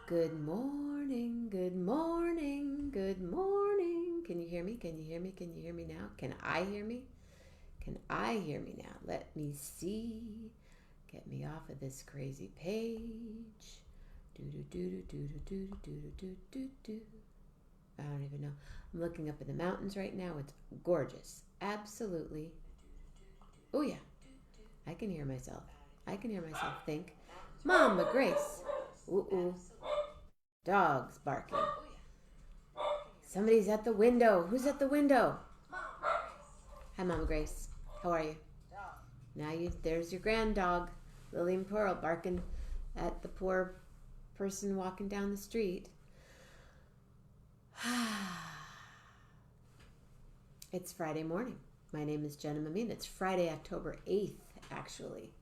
Good morning, good morning, good morning. Can you hear me? Can you hear me? Can you hear me now? Can I hear me? Can I hear me now? Let me see. Get me off of this crazy page. Do do do do do do do do do do do. I don't even know. I'm looking up in the mountains right now. It's gorgeous. Absolutely. Oh yeah. I can hear myself. I can hear myself think. Mama Grace. Ooh ooh. Dogs barking. Somebody's at the window. Who's at the window? Hi, Mama Grace. How are you? There's your grand dog, Lily and Pearl, barking at the poor person walking down the street. It's Friday morning. My name is Jenna Mammina. It's Friday, October 8th, actually.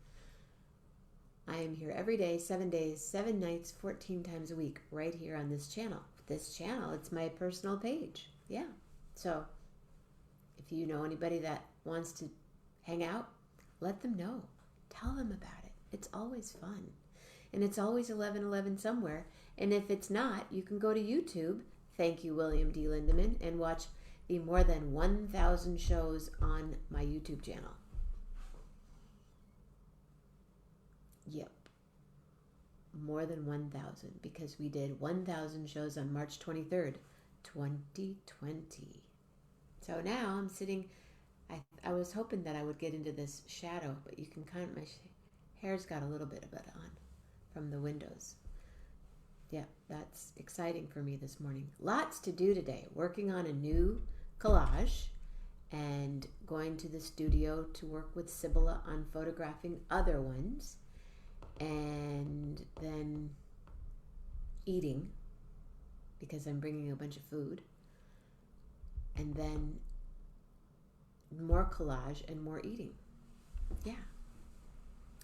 I am here every day, 7 days, 7 nights, 14 times a week, right here on this channel. It's my personal page. Yeah. So if you know anybody that wants to hang out, let them know. Tell them about it. It's always fun. And it's always 11:11 somewhere. And if it's not, you can go to YouTube, thank you, William D. Lindemann, and watch the more than 1,000 shows on my YouTube channel. Yep. More than 1,000, because we did 1,000 shows on March 23rd, 2020. So now I'm sitting, I was hoping that I would get into this shadow, but you can kind of, my hair's got a little bit of it on from the windows. Yeah, that's exciting for me this morning. Lots to do today. Working on a new collage and going to the studio to work with Sibylla on photographing other ones. And then eating, because I'm bringing a bunch of food. And then more collage and more eating. Yeah.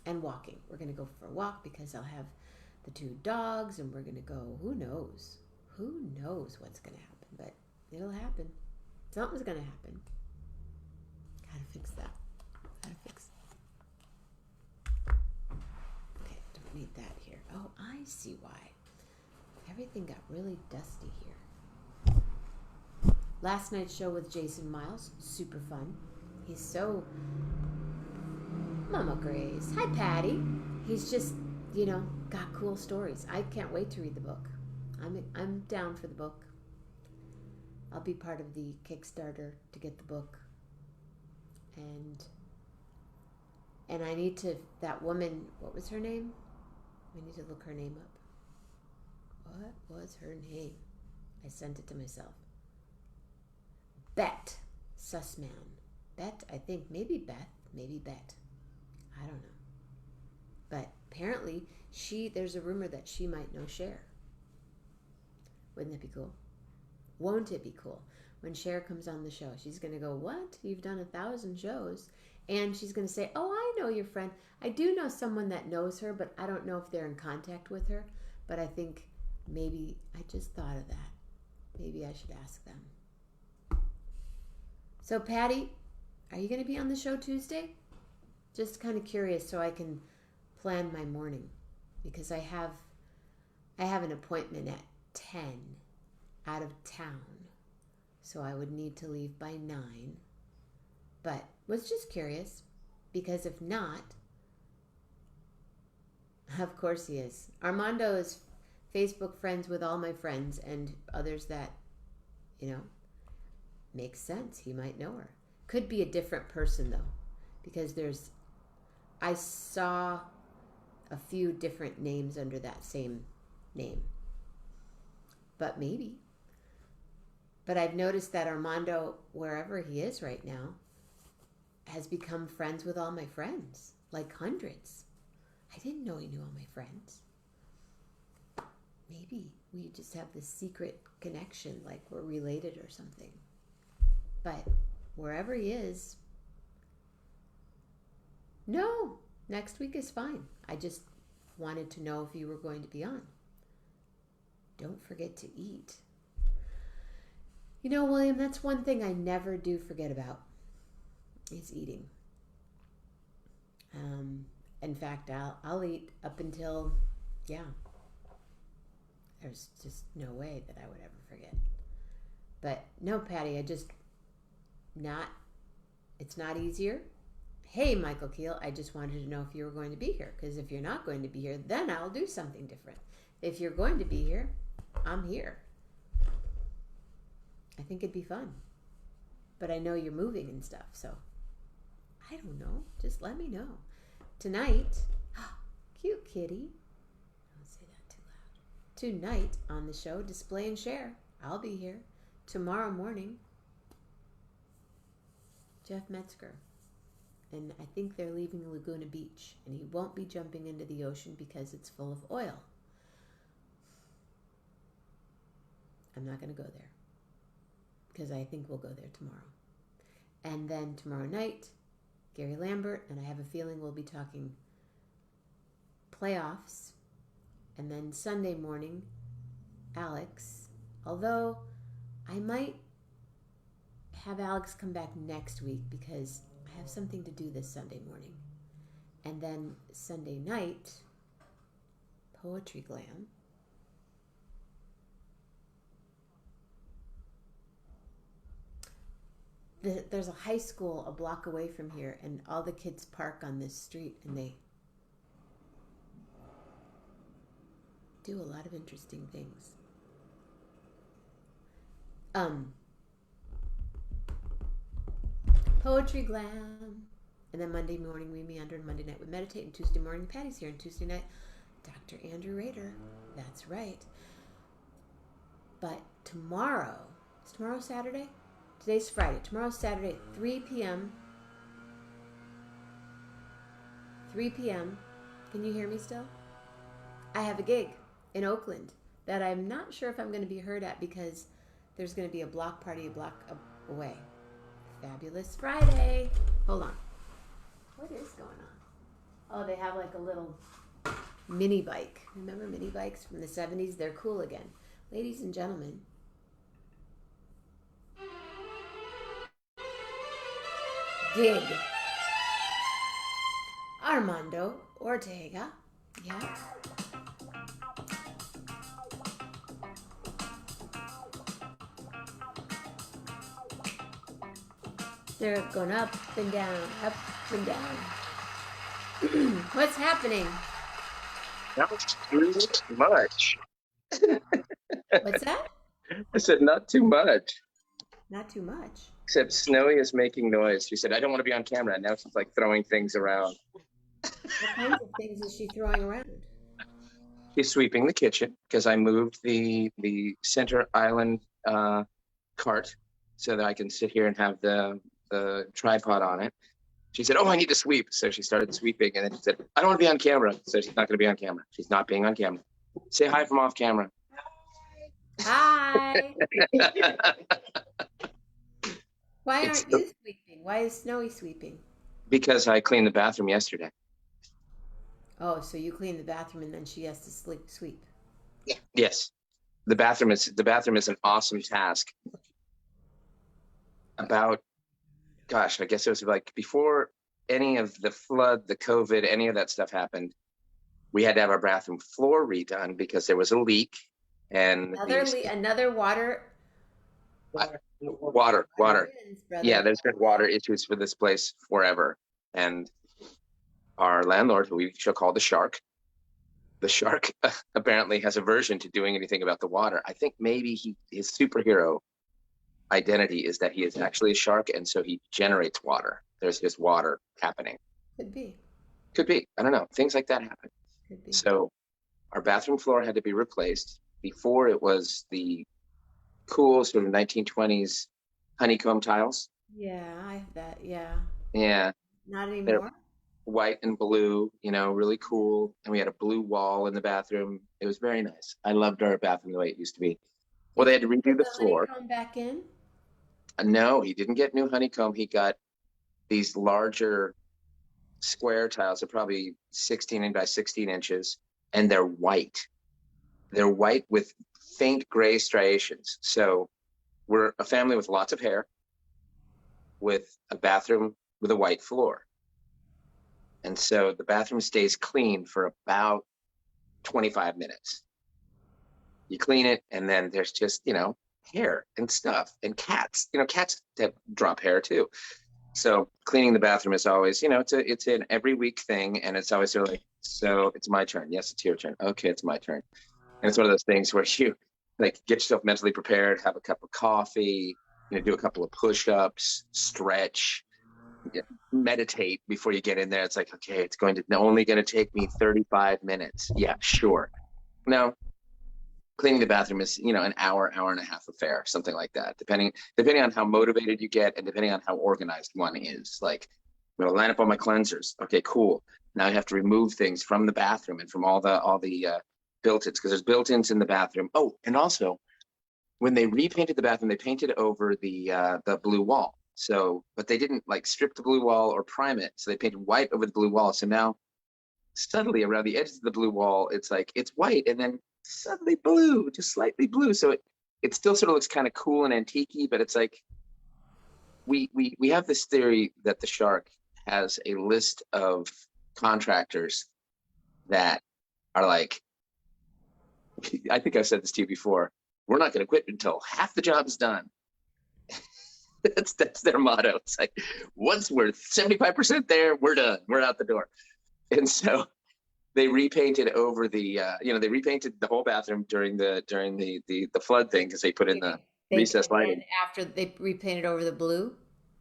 And walking. We're going to go for a walk because I'll have the 2 dogs and we're going to go, who knows? Who knows what's going to happen? But it'll happen. Something's going to happen. Gotta fix that. Gotta fix that. Okay, don't need that here. Oh, I see why. Everything got really dusty here. Last night's show with Jason Miles, super fun. He's so... Mama Grace. Hi, Patty. He's just, got cool stories. I can't wait to read the book. I'm down for the book. I'll be part of the Kickstarter to get the book. And I need to, that woman, what was her name? I need to look her name up. What was her name? I sent it to myself. Bet Sussman. Bet, I think. Maybe Beth. Maybe Bet. I don't know. But apparently, there's a rumor that she might know Cher. Wouldn't that be cool? Won't it be cool? When Cher comes on the show, she's going to go, what? You've done 1,000 shows. And she's going to say, oh, I know your friend. I do know someone that knows her, but I don't know if they're in contact with her. But I think maybe, I just thought of that. Maybe I should ask them. So, Patty, are you going to be on the show Tuesday? Just kind of curious so I can plan my morning. Because I have an appointment at 10 out of town. So I would need to leave by 9. But was just curious. Because if not, of course he is. Armando is Facebook friends with all my friends and others that, makes sense. He might know her. Could be a different person though. Because I saw a few different names under that same name. But maybe. But I've noticed that Armando, wherever he is right now, has become friends with all my friends. Like hundreds. I didn't know he knew all my friends. Maybe we just have this secret connection, like we're related or something. But wherever he is, no, next week is fine. I just wanted to know if you were going to be on. Don't forget to eat. William, that's one thing I never do forget about, is eating. In fact, I'll eat up until, there's just no way that I would ever forget. But no, Patty, it's not easier. Hey, Michael Keel, I just wanted to know if you were going to be here, because if you're not going to be here, then I'll do something different. If you're going to be here, I'm here. I think it'd be fun. But I know you're moving and stuff, so I don't know. Just let me know. Tonight, cute kitty. Don't say that too loud. Tonight on the show, Display and Share. I'll be here. Tomorrow morning, Jeff Metzger. And I think they're leaving Laguna Beach, and he won't be jumping into the ocean because it's full of oil. I'm not going to go there because I think we'll go there tomorrow. And then tomorrow night, Gary Lambert, and I have a feeling we'll be talking playoffs. And then Sunday morning, Alex, although I might have Alex come back next week because I have something to do this Sunday morning. And then Sunday night, Poetry Glam. There's a high school a block away from here, and all the kids park on this street, and they do a lot of interesting things. Poetry Glam. And then Monday morning we meander, and Monday night we meditate, and Tuesday morning Patty's here, and Tuesday night Dr. Andrew Rader. That's right. But tomorrow, is tomorrow Saturday? Today's Friday. Tomorrow's Saturday at 3 p.m. 3 p.m. Can you hear me still? I have a gig in Oakland that I'm not sure if I'm going to be heard at because there's going to be a block party a block away. Fabulous Friday. Hold on. What is going on? Oh, they have like a little mini bike. Remember mini bikes from the 70s? They're cool again. Ladies and gentlemen, gig. Armando Ortega. Yeah. They're going up and down, up and down. What's happening? Not too much. What's that? I said not too much. Not too much. Except Snowy is making noise. She said, I don't want to be on camera. And now she's like throwing things around. What kinds of things is she throwing around? She's sweeping the kitchen because I moved the center island cart so that I can sit here and have the tripod on it. She said, oh, I need to sweep. So she started sweeping, and then she said, I don't want to be on camera. So she's not going to be on camera. She's not being on camera. Say hi from off camera. Hi. Why aren't you sweeping? Why is Snowy sweeping? Because I cleaned the bathroom yesterday. Oh, so you clean the bathroom and then she has to sweep. Yes. The bathroom is an awesome task. About, gosh, I guess it was like before any of the flood, the COVID, any of that stuff happened, we had to have our bathroom floor redone because there was a leak. And another water. Yeah, there's been water issues for this place forever. And our landlord, who we shall call the shark apparently has aversion to doing anything about the water. I think maybe his superhero identity is that he is actually a shark, and so he generates water. There's just water happening. Could be. I don't know. Things like that happen. Could be. So our bathroom floor had to be replaced. Before it was the cool sort of 1920s honeycomb tiles. Yeah, I have that. Yeah. Yeah. Not anymore. They're white and blue, really cool. And we had a blue wall in the bathroom. It was very nice. I loved our bathroom the way it used to be. Well, they had to redo the floor. Honeycomb back in? No, he didn't get new honeycomb. He got these larger square tiles. They're probably 16 by 16 inches, and they're white. They're white with faint gray striations. So we're a family with lots of hair, with a bathroom with a white floor. And so the bathroom stays clean for about 25 minutes. You clean it, and then there's just, hair and stuff and cats. Cats that drop hair too. So cleaning the bathroom is always, it's an every week thing, and it's always sort of like, so it's my turn. Yes, it's your turn. Okay, it's my turn. And it's one of those things where you like get yourself mentally prepared, have a cup of coffee, do a couple of push-ups, stretch, meditate before you get in there. It's like, okay, it's only going to take me 35 minutes. Yeah, sure. No, cleaning the bathroom is, an hour and a half affair, something like that, depending on how motivated you get and depending on how organized one is. Like, I'm going to line up all my cleansers. Okay, cool. Now I have to remove things from the bathroom and from all the built-ins, because there's built-ins in the bathroom. Oh, and also when they repainted the bathroom, they painted over the blue wall. So, but they didn't like strip the blue wall or prime it. So they painted white over the blue wall. So now subtly around the edges of the blue wall, it's like it's white and then suddenly blue, just slightly blue. So it still sort of looks kind of cool and antique-y, but it's like we have this theory that the shark has a list of contractors that are like, I think I've said this to you before, we're not going to quit until half the job is done. That's their motto. It's like, once we're 75% there, we're done. We're out the door. And so they repainted over they repainted the whole bathroom during the flood thing, because they put in the recessed lighting. After they repainted over the blue?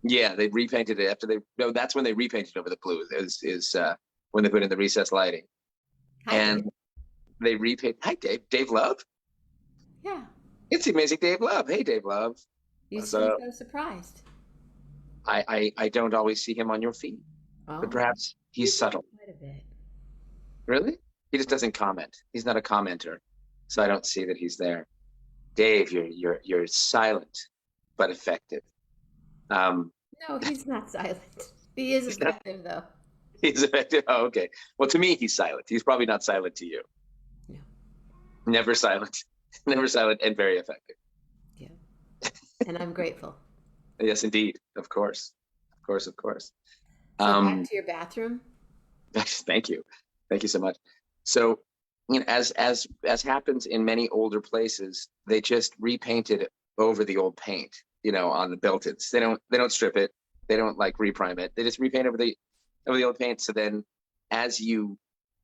Yeah, they repainted it after that's when they repainted over the blue, is when they put in the recessed lighting. Hi, and Dave. They repainted. Hi, Dave Love. Yeah. It's the amazing Dave Love. Hey, Dave Love. You seem so surprised. I don't always see him on your feed, but perhaps he's subtle. Quite a bit. Really? He just doesn't comment. He's not a commenter, so I don't see that he's there. Dave, you're silent but effective. No, he's not silent. He is effective, though. He's effective. Oh, okay. Well, to me, he's silent. He's probably not silent to you. No. Never silent. Never silent and very effective. Yeah. And I'm grateful. Yes, indeed. Of course. Of course, of course. So back to your bathroom. Thank you. Thank you so much. So, as happens in many older places, they just repainted over the old paint, on the built-ins. They don't strip it. They don't like reprime it. They just repaint over the old paint. So then as you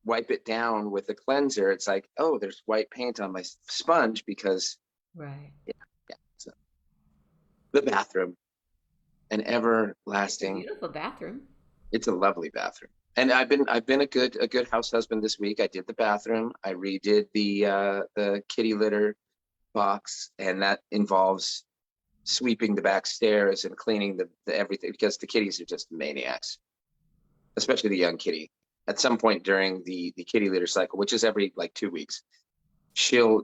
wipe it down with a cleanser, it's like, oh, there's white paint on my sponge because Right. Yeah. So the bathroom, an everlasting, It's a beautiful bathroom. It's a lovely bathroom. And I've been a good house husband this week. I did the bathroom. I redid the kitty litter box, and that involves sweeping the back stairs and cleaning the everything, because the kitties are just maniacs, especially the young kitty. At some point during the kitty litter cycle, which is every like 2 weeks, she'll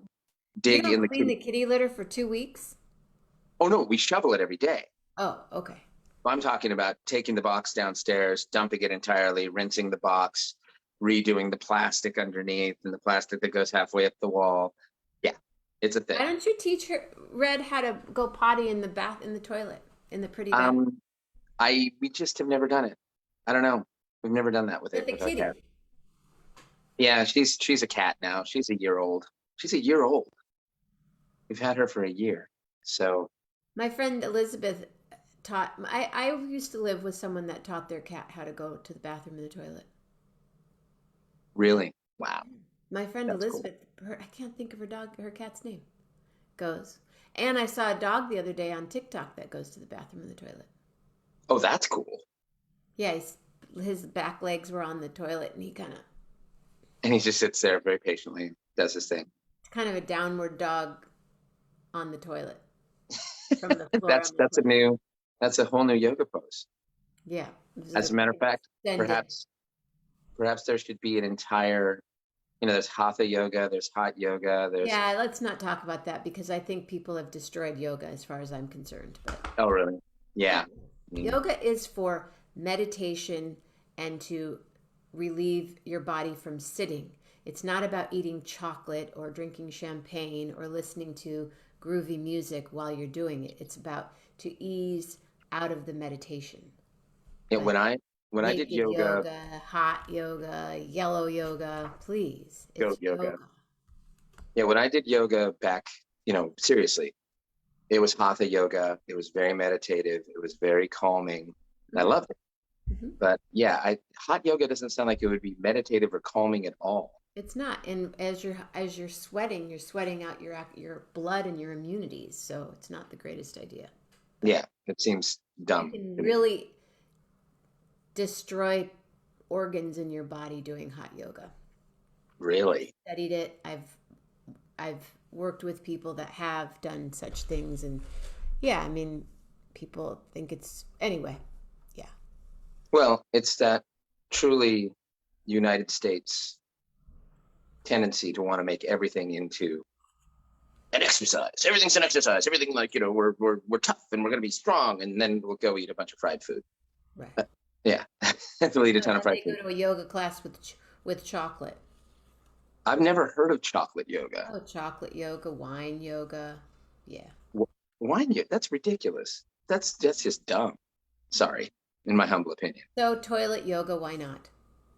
dig in the kitty litter for 2 weeks? Oh no, we shovel it every day. Oh, okay. I'm talking about taking the box downstairs, dumping it entirely, rinsing the box, redoing the plastic underneath and the plastic that goes halfway up the wall. Yeah, it's a thing. Why don't you teach Red how to go potty in the toilet, in the pretty bathroom? We just have never done it. I don't know. We've never done that with With it. the kitty. Yeah, she's a cat now. She's a year old. She's a year old. We've had her for a year. So my friend Elizabeth taught. I used to live with someone that taught their cat how to go to the bathroom and the toilet. Really? Wow. My friend That's Elizabeth, I can't think of her cat's name, goes. And I saw a dog the other day on TikTok that goes to the bathroom and the toilet. Oh, that's cool. Yeah, his back legs were on the toilet, and and he just sits there very patiently, does his thing. It's kind of a downward dog on the toilet. From the floor that's a whole new yoga pose. Yeah. As a matter of fact, perhaps there should be an entire, there's hatha yoga, there's hot yoga, Yeah, let's not talk about that, because I think people have destroyed yoga as far as I'm concerned. But oh, really? Yeah. Yoga is for meditation and to relieve your body from sitting. It's not about eating chocolate or drinking champagne or listening to groovy music while you're doing it. It's about to ease out of the meditation. Yeah, when I did yoga, hot yoga, yellow yoga, please. It's yoga. Yeah, when I did yoga back, seriously, it was hatha yoga. It was very meditative. It was very calming. I Mm-hmm. loved it. But yeah, hot yoga doesn't sound like it would be meditative or calming at all. It's not, and as you're sweating, you're sweating out your blood and your immunities, so it's not the greatest idea. But Yeah, it seems you dumb can to me. really destroy organs in your body doing hot yoga. I've Really? studied it. I've worked with people that have done such things, and yeah, I mean, people think it's anyway. Yeah. Well, it's that truly United States tendency to want to make everything into an exercise. Everything's an exercise. Everything like, we're tough and we're gonna be strong, and then we'll go eat a bunch of fried food. Right. Yeah. We'll eat a And ton of then fried they go food. to a yoga class with chocolate. I've never heard of chocolate yoga. Oh, chocolate yoga, wine yoga. Yeah. Wine yoga, that's ridiculous. That's just dumb. Sorry, in my humble opinion. So toilet yoga, why not?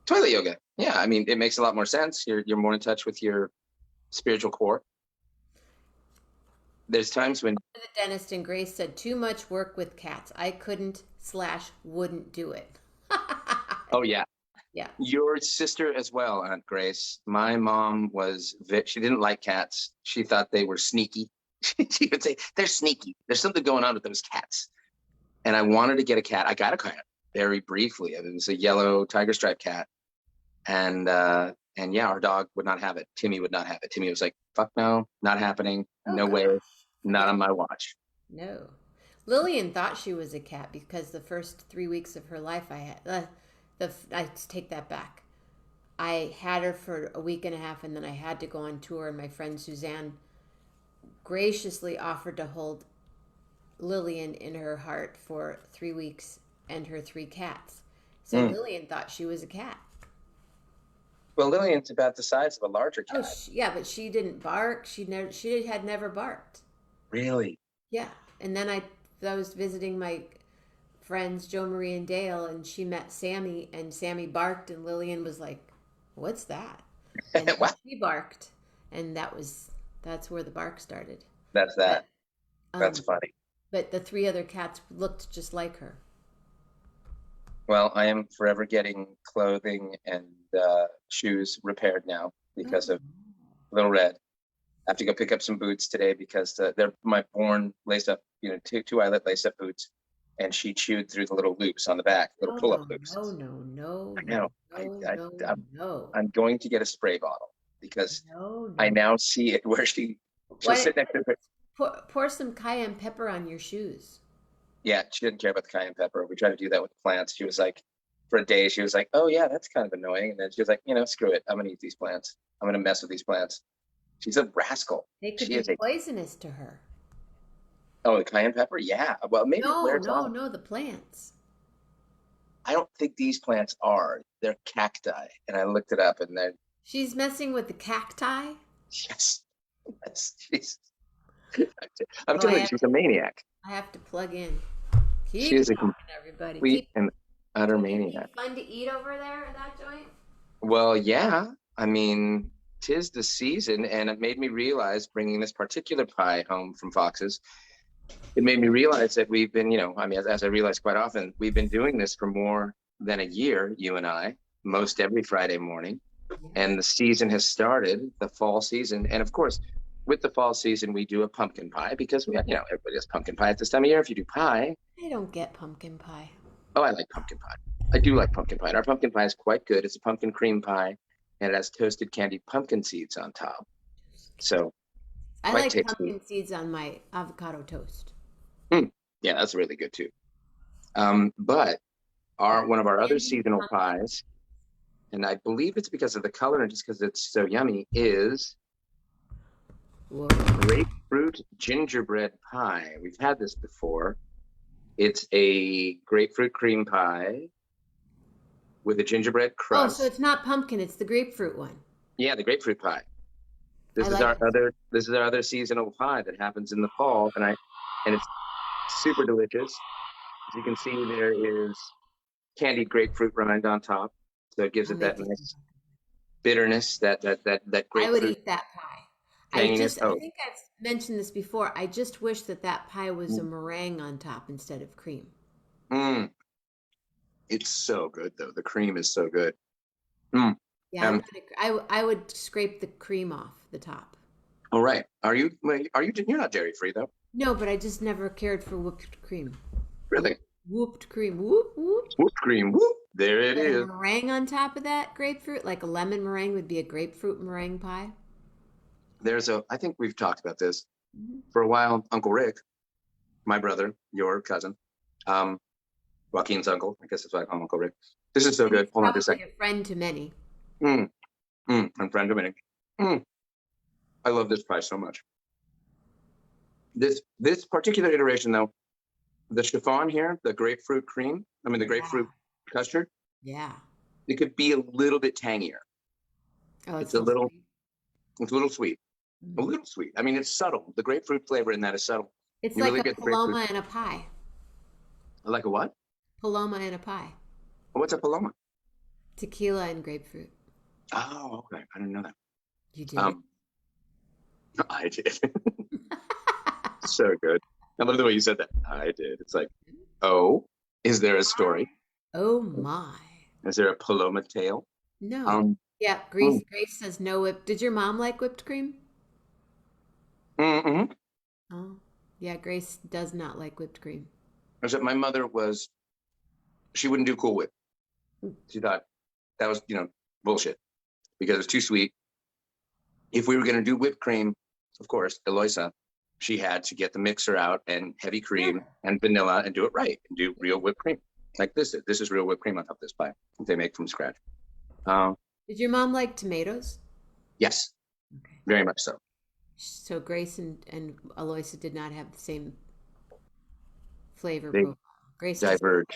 Toilet yoga. Yeah, I mean, it makes a lot more sense. You're more in touch with your spiritual core. There's times when, The dentist and Grace said too much work with cats. I couldn't slash wouldn't do it. oh yeah, Yeah. your sister as well, Aunt Grace. My mom she didn't like cats. She thought they were sneaky. She would say, they're sneaky. There's something going on with those cats. And I wanted to get a cat. I got a cat very briefly. It was a yellow tiger stripe cat. And yeah, our dog would not have it. Timmy would not have it. Timmy was like, fuck no, not happening. Oh No way. gosh. Not Forget on my watch. no. Lillian thought she was a cat because the first 3 weeks of her life I had I take that back. I had her for a week and a half and then I had to go on tour and my friend Suzanne graciously offered to hold Lillian in her heart for 3 weeks and her three cats. So Mm. Lillian thought she was a cat. Well, Lillian's about the size of a larger Oh, cat. yeah, but she didn't bark. She had never barked. Really? Yeah, and then I was visiting my friends Joe Marie and Dale, and she met Sammy, and Sammy barked, and Lillian was like, "What's that?" And then Wow. she barked, and that's where the bark started. That's But that. That's um, funny. but the three other cats looked just like her. Well, I am forever getting clothing and shoes repaired now because Oh, of Little Red. I have to go pick up some boots today because they're my Born lace up, two eyelet lace up boots, and she chewed through the little loops on the back, little no, pull up no, loops. no, no, no, I no, know. no, I no, I'm, no, I'm going to get a spray bottle because no, I no. now see it where she'll Why sit next to her. pour some cayenne pepper on your shoes? Yeah, she didn't care about the cayenne pepper. We tried to do that with the plants. She was like, for a day, she was like, "Oh yeah, that's kind of annoying." And then she was like, "Screw it. I'm gonna eat these plants. I'm gonna mess with these plants." She's a rascal. They could She be is a poisonous to her. the cayenne pepper. Yeah, well maybe it No, wears no, off. no, the plants. I don't think these plants are. They're cacti, and I looked it up, and they're She's messing with the cacti. yes, she's. I'm Oh, telling you, she's a maniac. I have to plug in. She Keep is a talking, everybody. complete and utter Can it be maniac. fun to eat over there at that joint? Well, yeah. I mean, 'tis the season, and it made me realize bringing this particular pie home from Fox's. It made me realize that we've been, I mean, as I realize quite often, we've been doing this for more than a year, you and I, most every Friday morning. Yeah. And the season has started, the fall season. And of course, with the fall season, we do a pumpkin pie because everybody does pumpkin pie at this time of year. If you do pie, I don't get pumpkin pie. oh, I like pumpkin pie. I do like pumpkin pie. And our pumpkin pie is quite good. It's a pumpkin cream pie, and it has toasted candied pumpkin seeds on top. So I quite like tasty. pumpkin seeds on my avocado toast. Mm, yeah, that's really good too. But one of our other Candied seasonal pumpkin. pies, and I believe it's because of the color and just because it's so yummy, is Whoa. grapefruit gingerbread pie. We've had this before. It's a grapefruit cream pie with a gingerbread Oh, so crust. it's not pumpkin, it's the grapefruit one. Yeah, the grapefruit pie. I This is like our it. other seasonal pie that happens in the fall, and it's super delicious. As you can see, there is candied grapefruit rind on top, so it gives I'll it that make you some nice pumpkin. bitterness, that I would grapefruit. eat that pie. tanginess. I Oh, think I've mentioned this before. I just wish that that pie was a meringue on top instead of cream. mm, it's so good though. The cream is so good. Mm. Yeah, Um, I would scrape the cream off the top. all right. Are you? You're not dairy free though. No, but I just never cared for whipped cream. Really? Whooped cream. Whoop, whoop. Whipped cream. Whoop. There it But a is. meringue on top of that grapefruit, like a lemon meringue would be a grapefruit meringue pie. I think we've talked about this Mhm. for a while. Uncle Rick, my brother, your cousin, um, Joaquin's uncle. I guess that's why I call him Uncle Rick. This is so And good. he's Hold on just a probably a friend to many. second. I'm friend Dominic. Mm, I love this pie so much. This particular iteration though, the chiffon here, the grapefruit cream, I mean the Yeah. grapefruit custard, Yeah. it could be a little bit tangier. Oh, it's It's a so little, sweet. it's a little sweet, a Mhm. little sweet. I mean, it's subtle. The grapefruit flavor in that is subtle. It's You like really a get the grapefruit. paloma in a pie. Like a what? Paloma in a pie. What's a paloma? Tequila and grapefruit. Oh, okay. I didn't know that. You didn't? Um, I did. So good. I love the way you said that. I did. It's like, oh, is there a story? Oh my. Is there a paloma tale? No. Um, Yeah, mm, Grace says no whip. Did your mom like whipped cream? mm-hmm. Oh. Yeah, Grace does not like whipped cream. Is that my mother was, she wouldn't do Cool Whip. She thought that was, bullshit because it's too sweet. If we were going to do whipped cream, of course, Eloisa, she had to get the mixer out and heavy Yeah. cream and vanilla and do it right and do real whipped cream. Like this. This is real whipped cream on top of this pie that they make from scratch. Um, Did your mom like tomatoes? yes, Okay. very much so. So Grace and Aloysia did not have the same flavor They profile. Grace does not diverge.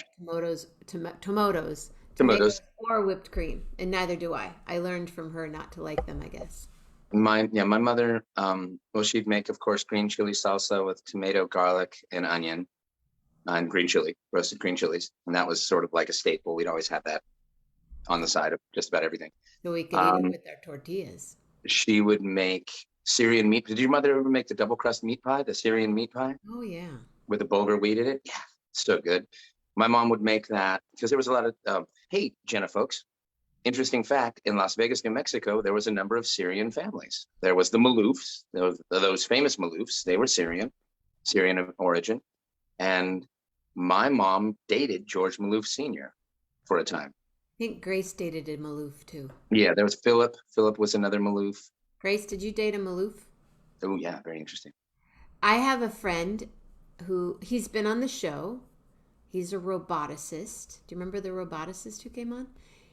like tomatoes Tomatoes. or whipped cream, and neither do I. I learned from her not to like them, I guess. My mother, well, she'd make, of course, green chili salsa with tomato, garlic, and onion, and green chili, roasted green chilies, and that was sort of like a staple. We'd always have that on the side of just about everything. So we could eat it Um, with our tortillas. she would make Syrian meat. Did your mother ever make the double crust meat pie, the Syrian meat pie Oh yeah. with the bulgur wheat in it? Yeah, so good. My mom would make that because there was a lot of, hey, Jenna folks, interesting fact, in Las Vegas, New Mexico, there was a number of Syrian families. There was the Maloufs, those famous Maloufs. They were Syrian of origin. And my mom dated George Malouf Sr. for a time. I think Grace dated a Maloof too. Yeah, there was Philip. Philip was another Malouf. Grace, did you date a Maloof? Oh, yeah, very interesting. I have a friend who he's been on the show. He's a roboticist. Do you remember the roboticist who came on?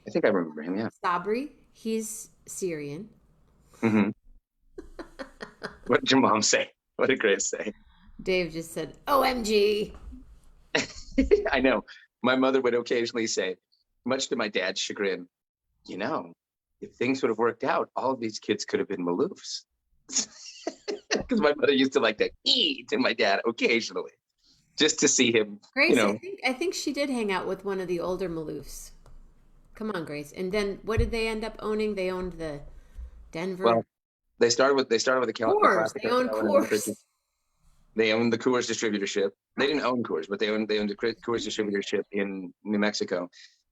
I think I remember him, yeah. Sabri. He's Syrian. Mm-hmm. What did your mom say? What did Grace say? Dave just said, OMG. I know. My mother would occasionally say, much to my dad's chagrin, if things would have worked out, all of these kids could have been Maloufs. Because my mother used to like to eat to my dad occasionally, just to see him, Grace, I think she did hang out with one of the older Maloofs. Come on, Grace. And then what did they end up owning? They owned the Denver well, they started with the Coors. classic They owned hotel in Coors. They owned the Coors distributorship. They didn't own Coors, but they owned the Coors distributorship in New Mexico.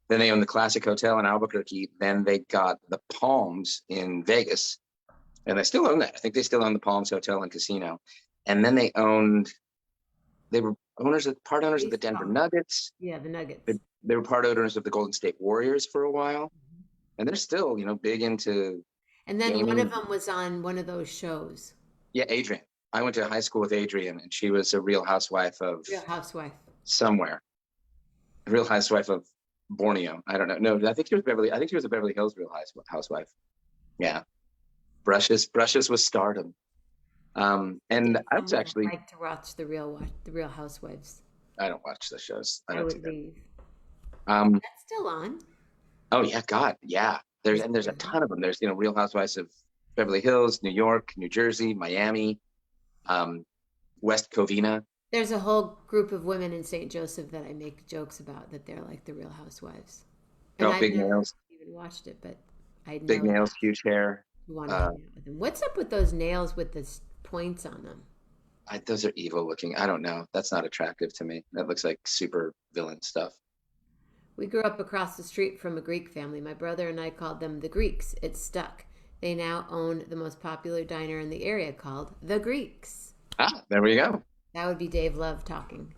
Then they owned the Classic Hotel in Albuquerque. Then they got the Palms in Vegas, and they still own that. I think they still own the Palms Hotel and Casino. And then they were part owners of the Denver Baseball. Nuggets. Yeah, the They, Nuggets. they were part owners of the Golden State Warriors for a while, Mhm. and they're still, big into And then one of gaming. them was on one of those shows, Yeah, Adrian. I went to high school with Adrian, and she was a Real Housewife of Real Housewife. somewhere. Real Housewife of Borneo. I don't know. No, I think she was Beverly. I think she was a Beverly Hills Real Housewife. Yeah, brushes with stardom. And Dave I told was me I'd actually, like to watch the Real Housewives. I don't watch the shows. I I don't do would that. leave. Um, That's still on. oh yeah, God, yeah. There's a ton of them. There's Real Housewives of Beverly Hills, New York, New Jersey, Miami, um, West Covina. There's a whole group of women in St. Joseph that I make jokes about that they're like the Real Housewives. And Oh, I've big never nails, even watched it, but I big know nails, that. huge hair. You want to Uh, hang out with him. What's up with those nails with the points on them? those are evil looking. I don't know. That's not attractive to me. That looks like super villain stuff. We grew up across the street from a Greek family. My brother and I called them the Greeks. It stuck. They now own the most popular diner in the area called The Greeks. Ah, there we go. That would be Dave Love talking.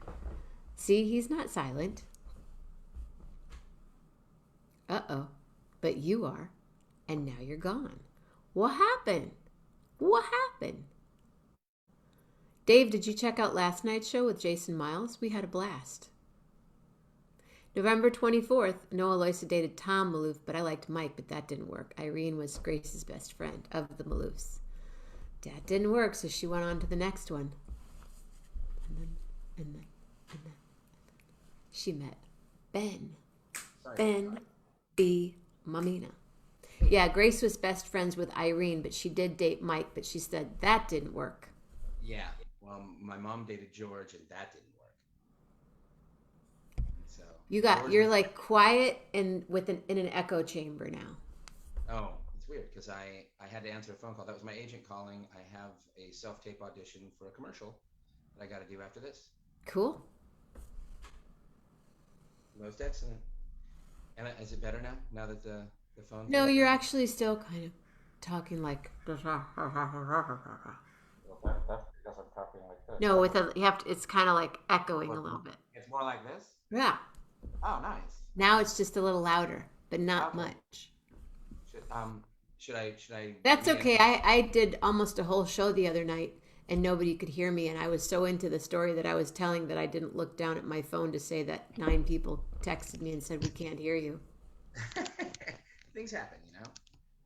See, he's not silent. Uh oh. But you are. And now you're gone. What happened? What happened? Dave, did you check out last night's show with Jason Miles? We had a blast. November 24th, Noah Loisa dated Tom Maloof, but I liked Mike, but that didn't work. Irene was Grace's best friend of the Maloofs. That didn't work, so she went on to the next one. And then she met Ben. Ben B. Mammina. Yeah, Grace was best friends with Irene, but she did date Mike, but she said that didn't work. Yeah. Well, my mom dated George, and that didn't work. So You're like quiet and in an echo chamber now. oh, it's weird because I had to answer a phone call. That was my agent calling. I have a self-tape audition for a commercial that I got to do after this. Cool. Most excellent. And is it better now? Now that the phone? No, thing- you're actually still kind of talking like Well, that's because I'm talking like this. no with a you have to. It's kind of like echoing a little bit. It's more like this. Yeah. Oh, nice. Now it's just a little louder, but not Okay. much. Should I? That's okay. I did almost a whole show the other night and nobody could hear me, and I was so into the story that I was telling that I didn't look down at my phone to say that 9 people texted me and said we can't hear you. Things happen, you know.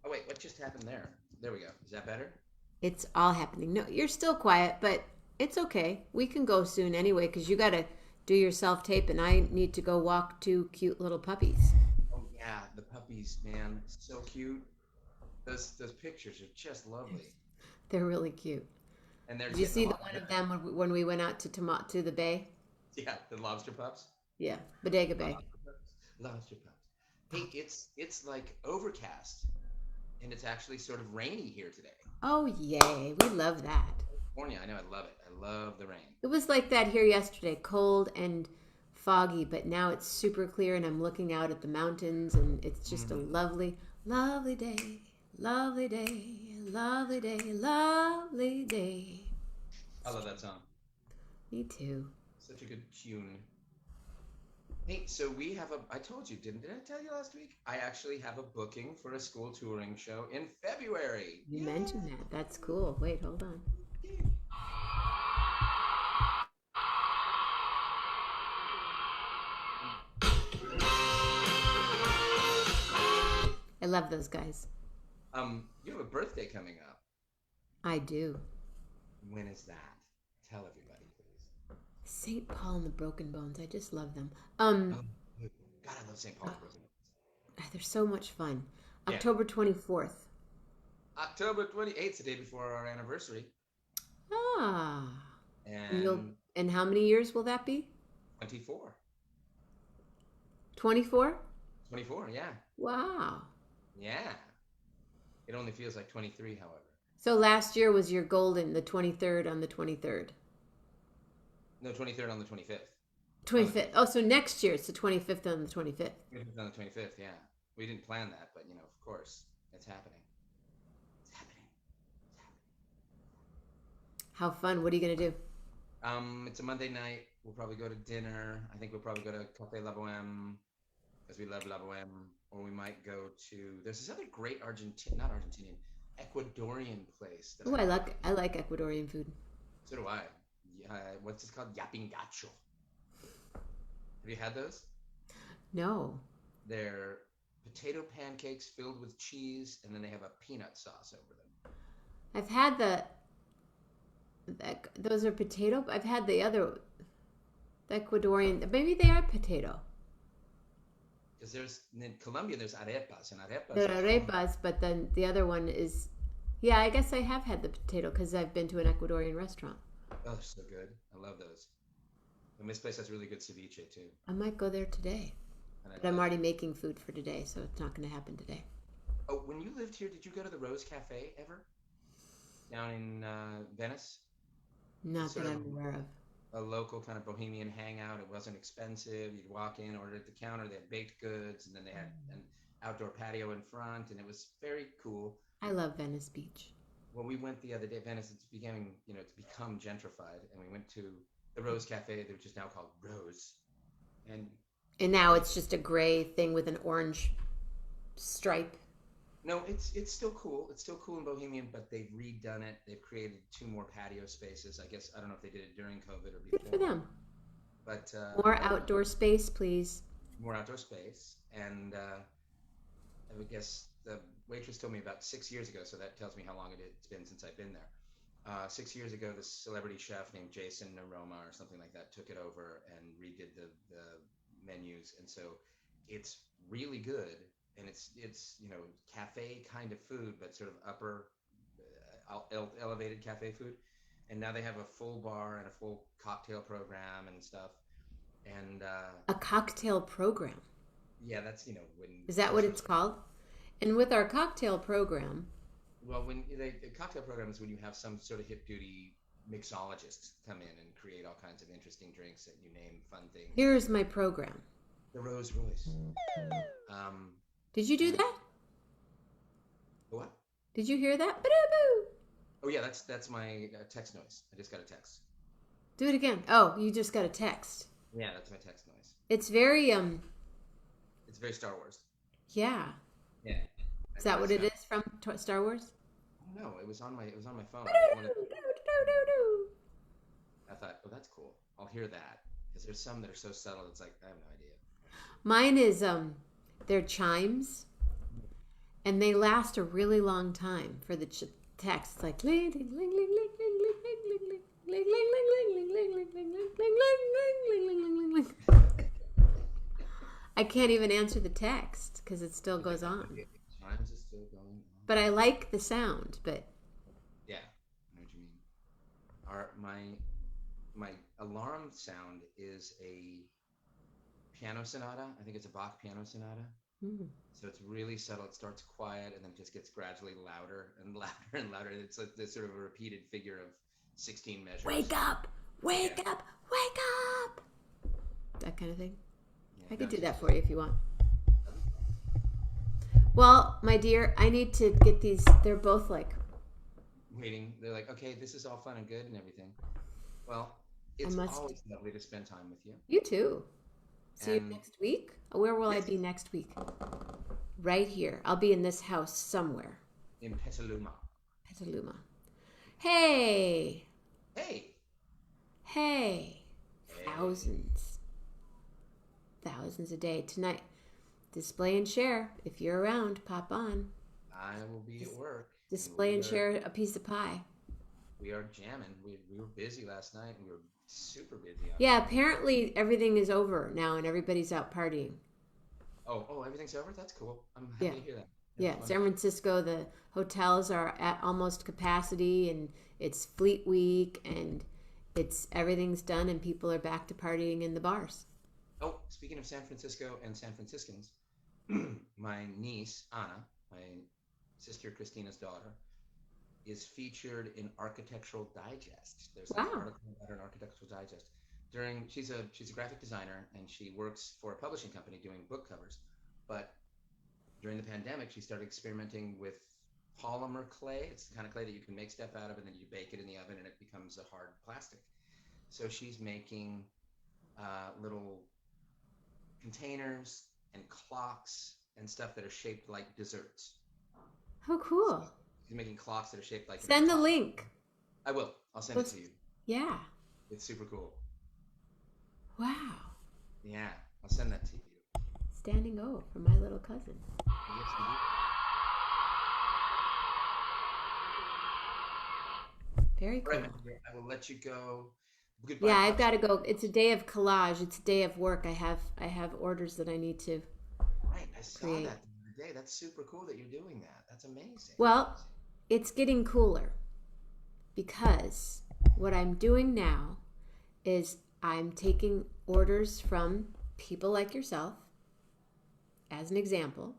Oh wait, what just happened there? There we go. Is that better? It's all happening. No, you're still quiet, but it's okay. We can go soon anyway because you got to do your self-tape and I need to go walk 2 cute little puppies. Oh yeah, the puppies, man, so cute. Those pictures are just lovely, They're really cute. and they're Did you getting see a the lot one bigger. of them when we went out to the bay? Yeah, the lobster pups. Yeah, Bodega Bay. Lobster pups. Lobster pups. Hey, it's like overcast, and it's actually sort of rainy here today. Oh, yay. We love that. California, I know, I love it. I love the rain. It was like that here yesterday, cold and foggy, but now it's super clear and I'm looking out at the mountains and it's just a lovely, lovely day. Lovely day, lovely day, lovely day. I love that song. Me too. Such a good tune. Hey, so we have I told you, did I tell you last week? I actually have a booking for a school touring show in February. You mentioned that. That's cool. Wait, hold on. I love those guys. You have a birthday coming up. I do. When is that? Tell everybody, please. St. Paul and the Broken Bones. I just love them. Oh, God, I love St. Paul. They're so much fun. Yeah. October 24th. October 28th, the day before our anniversary. Ah. And And how many years will that be? 24. 24? 24, yeah. Wow. Yeah. It only feels like 23, however. So last year was your golden, the 23rd on the 23rd. No, 23rd on the 25th. 25th. Oh, so next year it's the 25th on the 25th. 25th on the 25th, yeah. We didn't plan that, but, of course, it's happening. It's happening. It's happening. How fun. What are you going to do? It's a Monday night. We'll probably go to dinner. I think we'll probably go to Café La Bohème, because we love La Bohème. Or we might go to, there's this other great not Argentinian, Ecuadorian place. Oh, I like Ecuadorian food. So do I. What's it called? Yapingacho. Have you had those? No. They're potato pancakes filled with cheese, and then they have a peanut sauce over them. I've had those are potato. I've had the Ecuadorian, maybe they are potato. Because in Colombia, there's arepas, and arepas. There are arepas, but then the other one is, yeah, I guess I have had the potato because I've been to an Ecuadorian restaurant. Oh, they're so good. I love those. And this place has really good ceviche, too. I might go there today. But I'm already making food for today, so it's not going to happen today. Oh, when you lived here, did you go to the Rose Cafe ever? Down in Venice? It's Not that sort of I'm aware of. a local kind of bohemian hangout. It wasn't expensive. You'd walk in, order at the counter. They had baked goods, and then they had an outdoor patio in front, and it was very cool. I love Venice Beach. When we went the other day, Venice, it's becoming, it's become gentrified, and we went to the Rose Cafe, which is now called Rose, and And now they it's just a gray thing with an orange stripe. no, it's still cool. It's still cool and bohemian, but they've redone it. They've created 2 more patio spaces. I guess I don't know if they did it during COVID or Good for before, them. but More outdoor space, please. more outdoor space. And I would guess the waitress told me about 6 years ago, so that tells me how long it's been since I've been there. 6 years ago, this celebrity chef named Jason Aroma or something like that took it over and redid the menus, and so it's really good. And it's cafe kind of food, but sort of upper elevated cafe food. And now they have a full bar and a full cocktail program and stuff. And A cocktail program. yeah, that's when Is that what it's called? And with our cocktail program, well, when the cocktail program is when you have some sort of hip duty mixologist come in and create all kinds of interesting drinks that you name fun things. here's my program. The Rose Royce. Did you do that? What? Did you hear that? Ba-doo-boo. Oh yeah, that's my text noise. I just got a text. Do it again. Oh, you just got a text. Yeah, that's my text noise. It's very It's very Star Wars. yeah. Yeah. Is that what it is from Star Wars? No, it was on my phone. I thought, oh, that's cool. I'll hear that because there's some that are so subtle. It's like I have no idea. Mine is they're chimes, and they last a really long time for the text. It's like ling ling ling ling ling ling ling ling ling ling ling ling ling ling ling ling ling ling. I can't even answer the text because it still goes on. Times is still going on. But I like the sound. But Yeah, I know what you mean. My alarm sound is a piano sonata. I think it's a Bach piano sonata. So it's really subtle. It starts quiet and then just gets gradually louder and louder and louder. It's like this sort of a repeated figure of 16 measures. wake up, wake up, wake up. That kind of thing. Yeah, I could no, do that for you if you want. Well, my dear, I need to get these. They're both like waiting. They're like, okay, this is all fun and good and everything. Well, it's always lovely to spend time with you. You too. See you And- next week. Where will Yes. I be next week? Right here. I'll be in this house somewhere. In Petaluma. Petaluma. Hey. Hey. Hey. Thousands. Thousands a day. Tonight, display and share. If you're around, pop on. I will be at work. Display and share a piece of pie. We are jamming. We were busy last night. And we were super busy. Yeah, apparently everything is over now and everybody's out partying. Oh, everything's over? That's cool. I'm happy to hear that. Yeah, That's San Francisco, the hotels are at almost capacity, and it's Fleet Week, and everything's done, and people are back to partying in the bars. Oh, speaking of San Francisco and San Franciscans, my niece, Anna, my sister Christina's daughter, is featured in Architectural Digest. There's an article about her in Architectural Digest. She's a graphic designer, and she works for a publishing company doing book covers. But during the pandemic, she started experimenting with polymer clay. It's the kind of clay that you can make stuff out of, and then you bake it in the oven, and it becomes a hard plastic. So she's making little containers and clocks and stuff that are shaped like desserts. How cool. So she's making clocks that are shaped like... Send the link. I will. I'll send it to you. Yeah. It's super cool. Wow. Yeah, I'll send that to you. Standing O for my little cousin. Yes, Very cool. all right, I will let you go. Goodbye. Yeah, I've got to go. It's a day of collage. It's a day of work. I have orders that I need to Right, I saw create. that the other day. That's super cool that you're doing that. That's amazing. Well, it's getting cooler because what I'm doing now is I'm taking orders from people like yourself, as an example,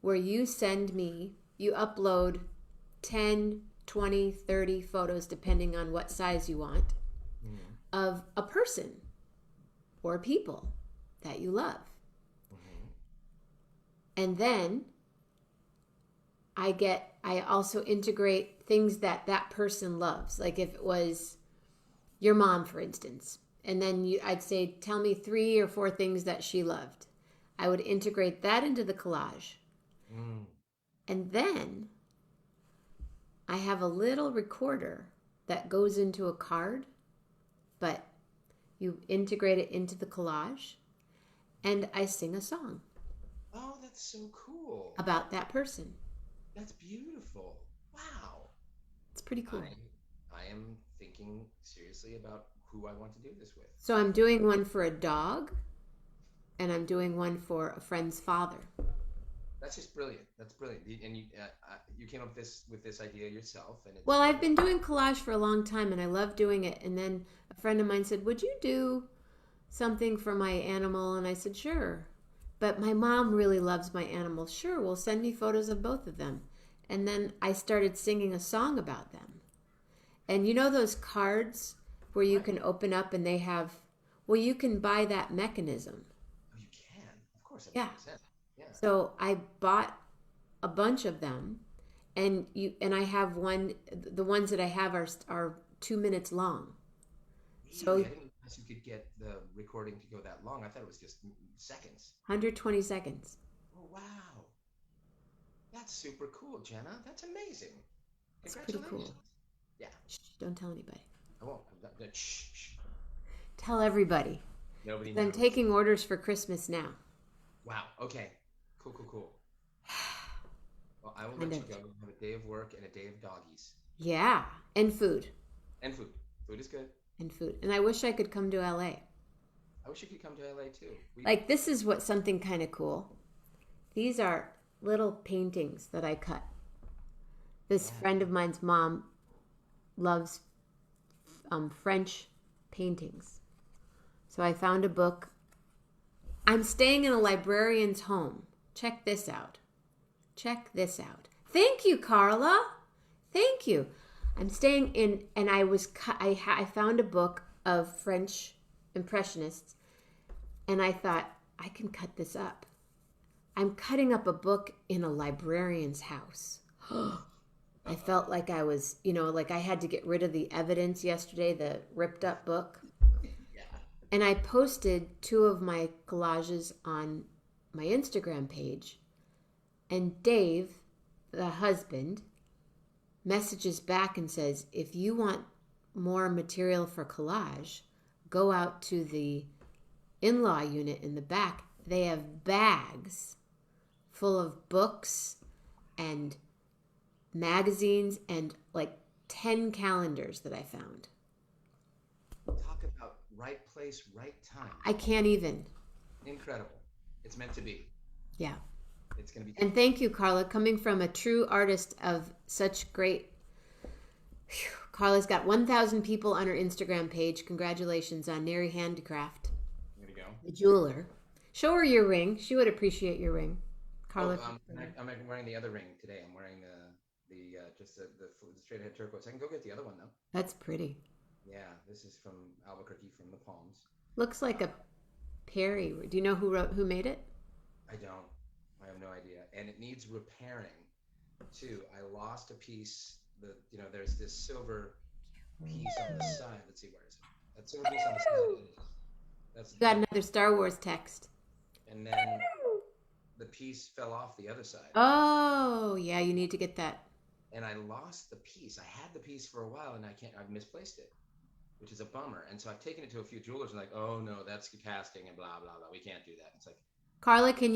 where you upload 10, 20, 30 photos, depending on what size you want, of a person or people that you love. And then I also integrate things that person loves. Like if it was your mom, for instance, and then I'd say, tell me 3 or 4 things that she loved. I would integrate that into the collage. And then I have a little recorder that goes into a card, but you integrate it into the collage, and I sing a song. Oh, that's so cool. About that person. That's beautiful. Wow. It's pretty cool. I am thinking seriously about who I want to do this with. So I'm doing one for a dog, and I'm doing one for a friend's father. That's just brilliant. That's brilliant. And you came up with this idea yourself. And well, I've been doing collage for a long time, and I love doing it. And then a friend of mine said, would you do something for my animal? And I said, sure. But my mom really loves my animals. Sure, well, send me photos of both of them. And then I started singing a song about them. And you know those cards where you can open up and they have, well, you can buy that mechanism. Oh, you can? Of course. Yeah. Yeah. So I bought a bunch of them, and I have the ones that I have are 2 minutes long. So I didn't realize you could get the recording to go that long. I thought it was just seconds. 120 seconds. Oh, wow. That's super cool, Jenna. That's amazing. It's pretty cool. Yeah. Shh, don't tell anybody. I won't. Shh. Tell everybody. Nobody knows. I'm taking orders for Christmas now. Wow. Okay. Cool. Well, I will let you go. Have a day of work and a day of doggies. Yeah. And food. Food is good. And food. And I wish I could come to LA. I wish you could come to LA too. Like, this is something kind of cool. These are little paintings that I cut. This friend of mine's mom loves French paintings. So I found a book. I'm staying in a librarian's home. Check this out. Thank you, Carla. Thank you. I'm staying in, and I found a book of French Impressionists, and I thought, I can cut this up. I'm cutting up a book in a librarian's house. I felt like I was, like I had to get rid of the evidence yesterday, the ripped up book. And I posted 2 of my collages on my Instagram page, and Dave, the husband, messages back and says, if you want more material for collage, go out to the in-law unit in the back. They have bags full of books and magazines and like 10 calendars that I found. Talk about right place, right time. I can't even. Incredible. It's meant to be. Yeah. It's going to be. And thank you, Carla, coming from a true artist of such great. Carla's got 1,000 people on her Instagram page. Congratulations on Neri Handicraft. There you go. The jeweler. Show her your ring. She would appreciate your ring. Carla. I'm wearing the other ring today. I'm wearing the straight ahead turquoise. I can go get the other one though. That's pretty. Yeah, this is from Albuquerque, from the Palms. Looks like a Perry. Do you know who made it? I don't. I have no idea. And it needs repairing too. I lost a piece. There's this silver piece on the side. Let's see, where is it? That silver piece on the side. You got another Star Wars text. And then the piece fell off the other side. Oh, yeah, you need to get that. And I lost the piece. I had the piece for a while, and I've misplaced it, which is a bummer. And so I've taken it to a few jewelers, and like, oh no, that's casting and blah blah blah. We can't do that. It's like, Carla, can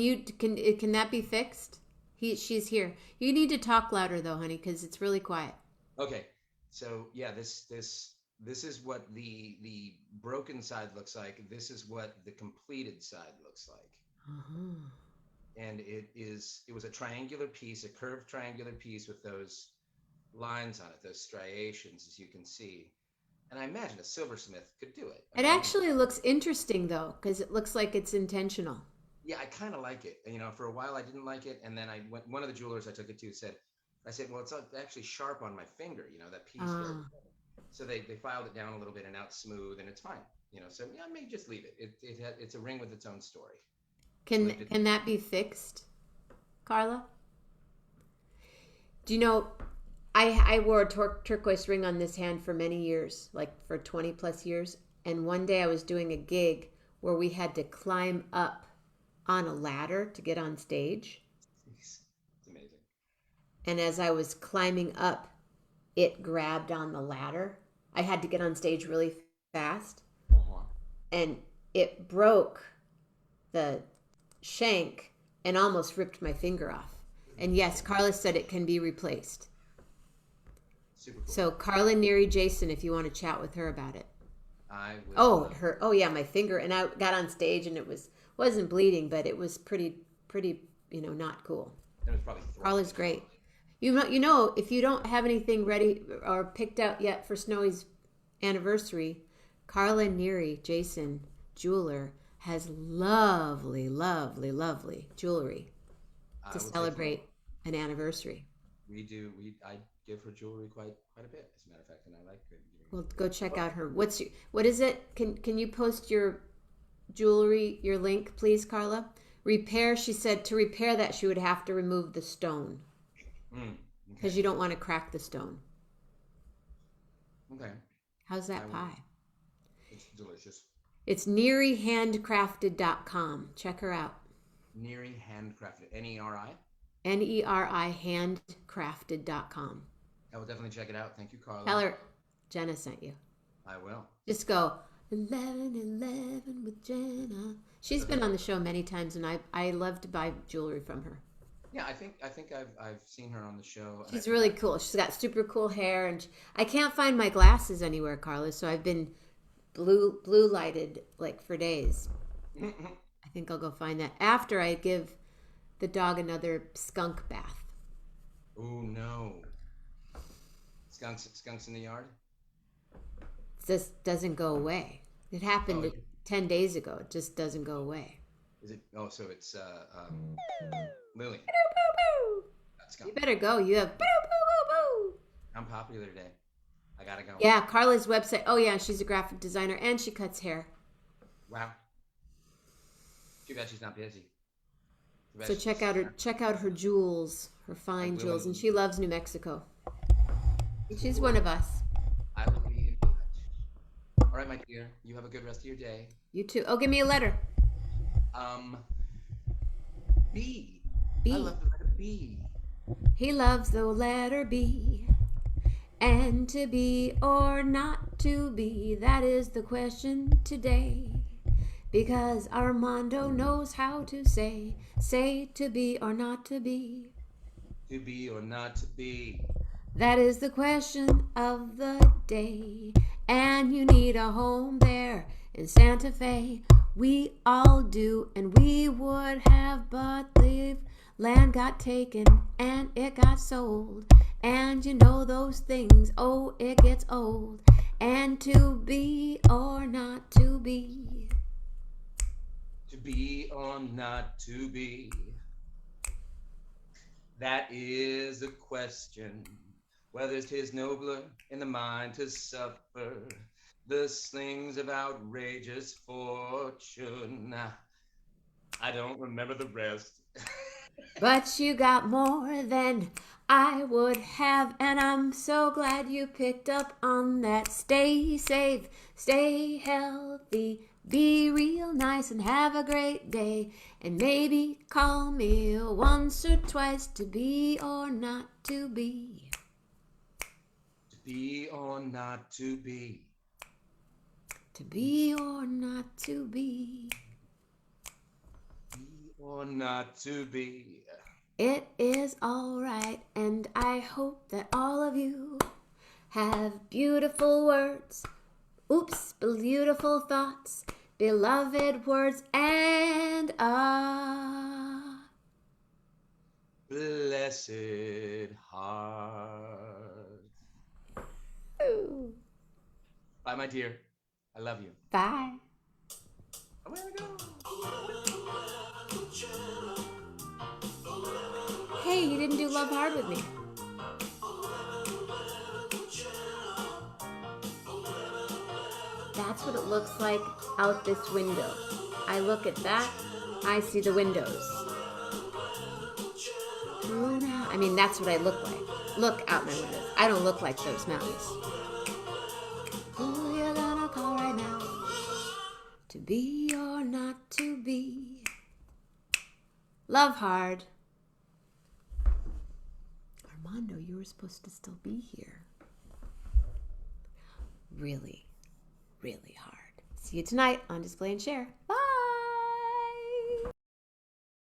that be fixed? She's here. You need to talk louder though, honey, because it's really quiet. Okay, so yeah, this is what the broken side looks like. This is what the completed side looks like. Uh-huh. And it was a triangular piece, a curved triangular piece with those lines on it, those striations, as you can see. And I imagine a silversmith could do it. It actually looks interesting though, because it looks like it's intentional. Yeah, I kind of like it. For a while I didn't like it, and then I went. One of the jewelers I took it to said, I said, well, it's actually sharp on my finger. That piece where. Ah. So they filed it down a little bit, and now it's smooth and it's fine. So yeah, I may just leave it. It's a ring with its own story. Can that be fixed, Carla? Do you know, I wore a turquoise ring on this hand for many years, like for 20 plus years. And one day I was doing a gig where we had to climb up on a ladder to get on stage. It's amazing. And as I was climbing up, it grabbed on the ladder. I had to get on stage really fast. Uh-huh. And it broke the shank and almost ripped my finger off. And yes, Carla said it can be replaced. Super cool. So Carla Neary Jason, if you want to chat with her about it. I will. Oh, it hurt. Oh yeah, my finger. And I got on stage and it wasn't bleeding, but it was pretty, not cool. It was probably Carla's great. If you don't have anything ready or picked out yet for Snowy's anniversary, Carla Neary Jason, jeweler, has lovely, lovely, lovely jewelry to celebrate an anniversary. I give her jewelry quite a bit, as a matter of fact, and I like it. Well, go check out her. What is it? Can you post your jewelry, your link, please, Carla? Repair. She said to repair that she would have to remove the stone because you don't want to crack the stone. Okay. How's that pie? It's delicious. It's nearyhandcrafted.com. Check her out. Neary Handcrafted. Neri. NERI handcrafted.com. I will definitely check it out. Thank you, Carla. Tell her Jenna sent you. I will. Just go 11:11 with Jenna. She's been on the show many times, and I love to buy jewelry from her. Yeah, I think I've seen her on the show. She's really cool. She's got super cool hair, and I can't find my glasses anywhere, Carla. So I've been blue lighted like for days. I think I'll go find that after I give the dog another skunk bath. Oh no! Skunks in the yard. This doesn't go away. It happened 10 days ago. It just doesn't go away. Is it? Oh, so it's Lily. You better go. You have I'm popular today. I gotta go. Yeah, Carla's website. Oh yeah, she's a graphic designer and she cuts hair. Wow. Too bad she's not busy. So check out her jewels, her fine jewels, and she loves New Mexico. She's one of us. I will be in touch. All right, my dear. You have a good rest of your day. You too. Oh, give me a letter. B. B. I love the letter B. He loves the letter B. And to be or not to be, that is the question today. Because Armando knows how to say to be or not to be. To be or not to be. That is the question of the day. And you need a home there in Santa Fe. We all do, and we would have, but the land got taken and it got sold. And you know those things, oh, it gets old. And to be or not to be. To be or not to be. That is the question. Whether 'tis nobler in the mind to suffer the slings of outrageous fortune. I don't remember the rest. But you got more than I would have, and I'm so glad you picked up on that. Stay safe, stay healthy, be real nice, and have a great day. And maybe call me once or twice to be or not to be. To be or not to be. To be or not to be. Be or not to be. It is all right, and I hope that all of you have beautiful words, beautiful thoughts, beloved words, and a blessed heart. Ooh. Bye, my dear. I love you. Bye. I wanna go. didn't do Love Hard with me. That's what it looks like out this window. I look at that, I see the windows. I mean, that's what I look like. Look out my windows. I don't look like those mountains. Who you gonna call right now? To be or not to be. Love Hard. Armando, you were supposed to still be here. Really, really hard. See you tonight on Display and Share. Bye.